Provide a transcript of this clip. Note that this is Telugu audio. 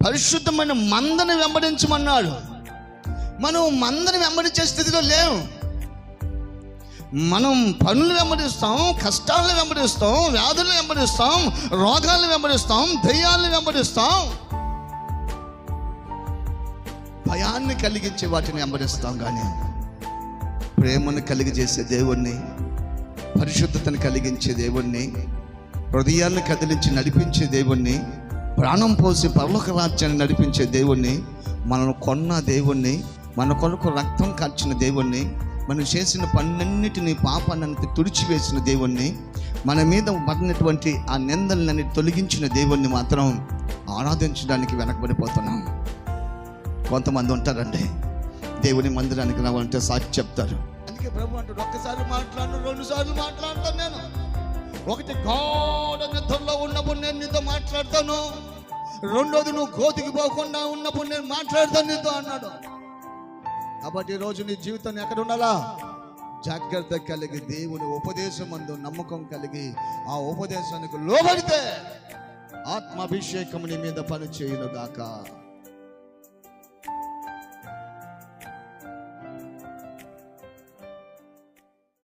పరిశుద్ధమైన మందని వెంబడించమన్నాడు. మనం మందని వెంబడించే స్థితిలో లేవు. మనం పనులు వెంబడిస్తాం, కష్టాలను వెంబడిస్తాం, వ్యాధులను వెంబడిస్తాం, రోగాలను వెంబడిస్తాం, దయ్యాలను వెంబడిస్తాం, భయాన్ని కలిగించే వాటిని వెంబడిస్తాం. కానీ ప్రేమను కలిగజేసే దేవుణ్ణి, పరిశుద్ధతను కలిగించే దేవుణ్ణి, హృదయాన్ని కదిలించి నడిపించే దేవుణ్ణి, ప్రాణం పోసి పరలోక రాజ్యాన్ని నడిపించే దేవుణ్ణి, మనల్ని కొన్న దేవుణ్ణి, మన కొరకు రక్తం కార్చిన దేవుణ్ణి, మనం చేసిన పన్నెన్నిటిని పాపాన్ని తుడిచివేసిన దేవుణ్ణి, మన మీద పడినటువంటి ఆ నిందలన్నీ తొలగించిన దేవుణ్ణి మాత్రం ఆరాధించడానికి వెనకబడిపోతున్నాం. కొంతమంది ఉంటారండి, దేవుని మందిరానికి రావాలంటే సాక్షి చెప్తారు. అందుకే ప్రభు అంటాడు, ఒక్కసారి మాట్లాడను, 2 సార్లు మాట్లాడతాను. నేను ఒకటి గాఢ నిద్రలో ఉన్నప్పుడు నేను నీతో మాట్లాడతాను, రెండోది నువ్వు గోతికి పోకుండా ఉన్నప్పుడు నేను మాట్లాడతాను నీతో అన్నాడు. కాబట్టి ఈరోజు నీ జీవితాన్ని ఎక్కడ ఉండాలా? జాగ్రత్త కలిగి దేవుని ఉపదేశం అందు నమ్మకం కలిగి ఆ ఉపదేశానికి లోబడితే ఆత్మాభిషేకం నీ మీద పని చేయును గాక.